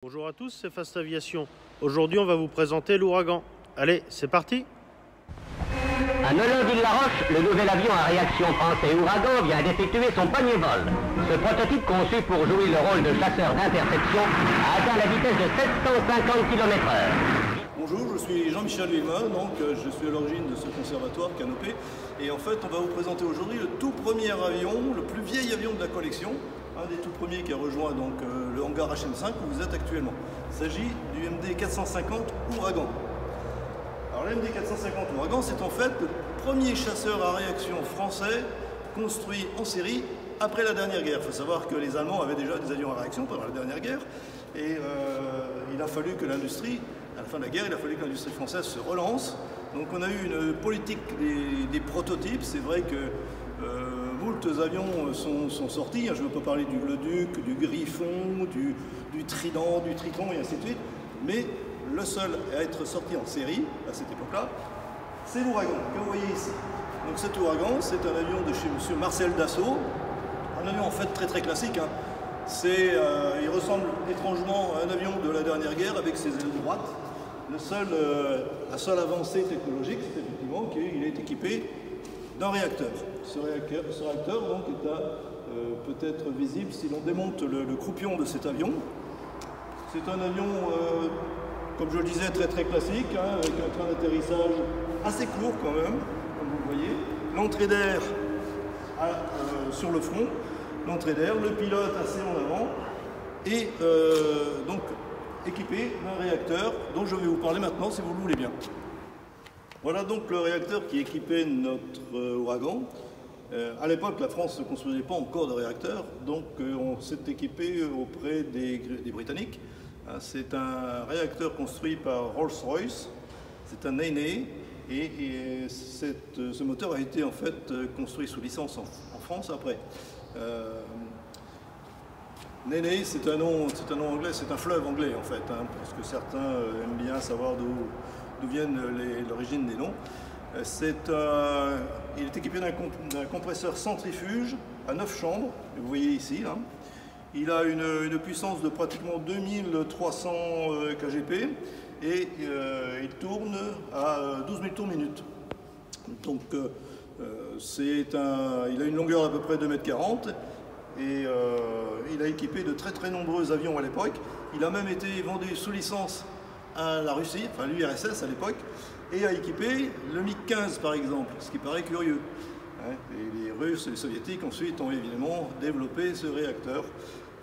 Bonjour à tous, c'est Fast Aviation. Aujourd'hui, on va vous présenter l'Ouragan. Allez, c'est parti! À Nolin-Ville-la-Roche, le nouvel avion à réaction français Ouragan vient d'effectuer son premier vol. Ce prototype, conçu pour jouer le rôle de chasseur d'interception, a atteint la vitesse de 750 km/h. Bonjour, je suis Jean-Michel Villemin, je suis à l'origine de ce conservatoire Canopée. Et en fait, on va vous présenter aujourd'hui le tout premier avion, le plus vieil avion de la collection, un des tout premiers qui a rejoint le hangar HM5 où vous êtes actuellement. Il s'agit du MD 450 Ouragan. Alors le MD 450 Ouragan, c'est en fait le premier chasseur à réaction français construit en série après la dernière guerre. Il faut savoir que les Allemands avaient déjà des avions à réaction pendant la dernière guerre et il a fallu que l'industrie, à la fin de la guerre, il a fallu que l'industrie française se relance. Donc on a eu une politique des prototypes. C'est vrai que moult avions sont sortis. Je ne veux pas parler du Gloduc, du Griffon, du Trident, du Triton et ainsi de suite. Mais le seul à être sorti en série à cette époque-là, c'est l'Ouragan que vous voyez ici. Donc cet Ouragan, c'est un avion de chez M. Marcel Dassault. Un avion en fait très classique. Il ressemble étrangement à un avion de la dernière guerre avec ses ailes droites. La seule avancée technologique, c'est effectivement qu'il est équipé d'un réacteur. Ce réacteur donc, est peut-être visible si l'on démonte le croupion de cet avion. C'est un avion, comme je le disais, très classique, avec un train d'atterrissage assez court quand même, comme vous le voyez. L'entrée d'air sur le front, l'entrée d'air, le pilote assez en avant, et donc équipé d'un réacteur dont je vais vous parler maintenant si vous le voulez bien. Voilà donc le réacteur qui équipait notre Ouragan. À l'époque, la France ne construisait pas encore de réacteur, donc on s'est équipé auprès des Britanniques. C'est un réacteur construit par Rolls-Royce, c'est un Nene, et ce moteur a été en fait construit sous licence en France après. Nene, c'est un nom anglais, c'est un fleuve anglais en fait, parce que certains aiment bien savoir d'où viennent l'origine des noms. Il est équipé d'un compresseur centrifuge à 9 chambres, que vous voyez ici. Là. Il a une puissance de pratiquement 2300 kgp et il tourne à 12 000 tours minute. Donc il a une longueur d'à peu près 2,40 m. Et il a équipé de très nombreux avions à l'époque. Il a même été vendu sous licence à la Russie, enfin l'URSS à l'époque, et a équipé le MiG-15 par exemple, ce qui paraît curieux. Et les Russes et les Soviétiques ensuite ont évidemment développé ce réacteur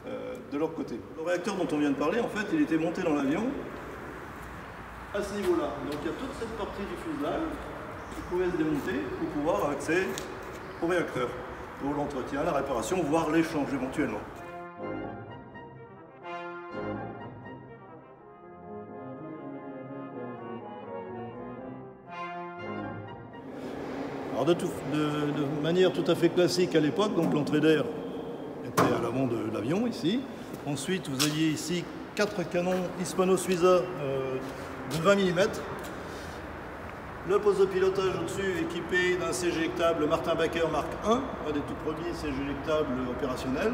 de leur côté. Le réacteur dont on vient de parler, en fait, il était monté dans l'avion à ce niveau-là. Donc il y a toute cette partie du fuselage qui pouvait se démonter pour pouvoir avoir accès au réacteur, pour l'entretien, la réparation, voire l'échange éventuellement. Alors de manière tout à fait classique à l'époque, donc l'entrée d'air était à l'avant de l'avion ici. Ensuite, vous aviez ici 4 canons Hispano-Suiza de 20 mm. Le poste de pilotage au-dessus équipé d'un siège éjectable Martin Baker Mark I, un des tout premiers sièges éjectables opérationnels.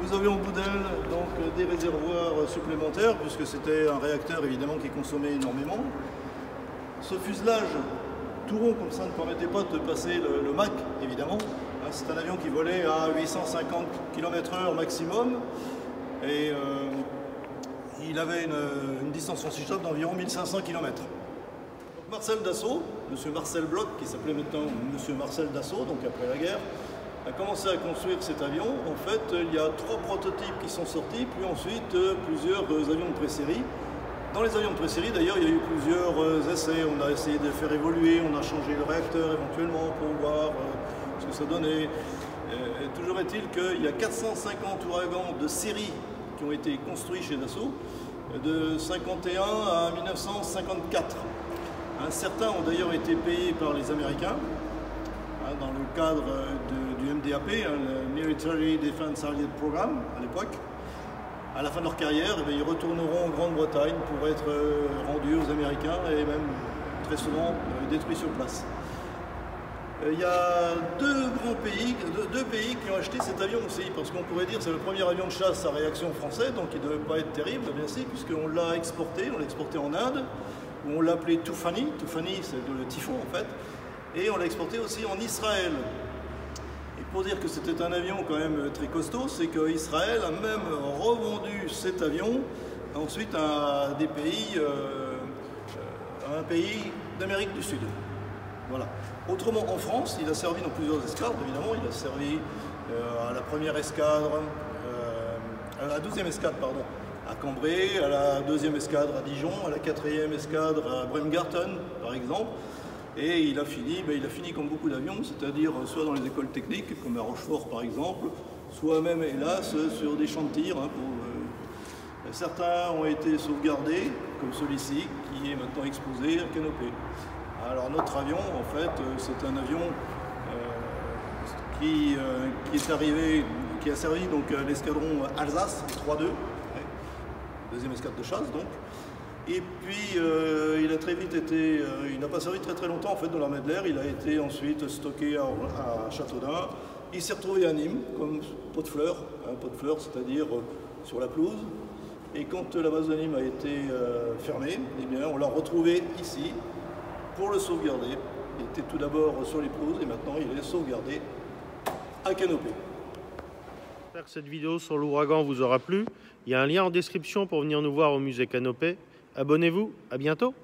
Nous avions au bout d'elle donc des réservoirs supplémentaires puisque c'était un réacteur évidemment qui consommait énormément. Ce fuselage tout rond comme ça ne permettait pas de passer le Mach évidemment. C'est un avion qui volait à 850 km/h maximum et il avait une distance franchissable d'environ 1500 km. Marcel Dassault, M. Marcel Bloch, qui s'appelait maintenant M. Marcel Dassault, donc après la guerre, a commencé à construire cet avion. En fait, il y a 3 prototypes qui sont sortis, puis ensuite plusieurs avions de pré-série. Dans les avions de pré-série, d'ailleurs, il y a eu plusieurs essais. On a essayé de faire évoluer, on a changé le réacteur éventuellement pour voir ce que ça donnait. Toujours est-il qu'il y a 450 ouragans de série qui ont été construits chez Dassault, de 1951 à 1954. Certains ont d'ailleurs été payés par les Américains dans le cadre du MDAP, le Military Defense Allied Program à l'époque. À la fin de leur carrière, ils retourneront en Grande-Bretagne pour être rendus aux Américains et même très souvent détruits sur place. Il y a deux pays qui ont acheté cet avion aussi, parce qu'on pourrait dire que c'est le premier avion de chasse à réaction français, donc il ne devait pas être terrible, bien sûr, puisqu'on l'a exporté en Inde, où on l'a appelé Tufani, Tufani c'est le typhon en fait, et on l'a exporté aussi en Israël. Et pour dire que c'était un avion quand même très costaud, c'est qu'Israël a même revendu cet avion ensuite à des pays, à un pays d'Amérique du Sud. Voilà. Autrement, en France, il a servi dans plusieurs escadres, évidemment. Il a servi à la première escadre, à la 12e escadre, pardon, à Cambrai, à la 2e escadre à Dijon, à la 4e escadre à Bremgarten, par exemple. Et il a fini comme beaucoup d'avions, c'est-à-dire soit dans les écoles techniques, comme à Rochefort, par exemple, soit même, hélas, sur des champs de tir. Certains ont été sauvegardés, comme celui-ci, qui est maintenant exposé à Canopée. Alors notre avion, en fait, c'est un avion qui a servi donc l'escadron Alsace 3-2, deuxième escadre de chasse donc. Et puis il a très vite été, il n'a pas servi très longtemps en fait dans l'armée de l'air. Il a été ensuite stocké à Châteaudun. Il s'est retrouvé à Nîmes comme pot de fleurs, c'est-à-dire sur la pelouse. Et quand la base de Nîmes a été fermée, eh bien, on l'a retrouvé ici pour le sauvegarder. Il était tout d'abord sur les pelouses et maintenant il est sauvegardé à Canopée. J'espère que cette vidéo sur l'ouragan vous aura plu. Il y a un lien en description pour venir nous voir au musée Canopée. Abonnez-vous, à bientôt.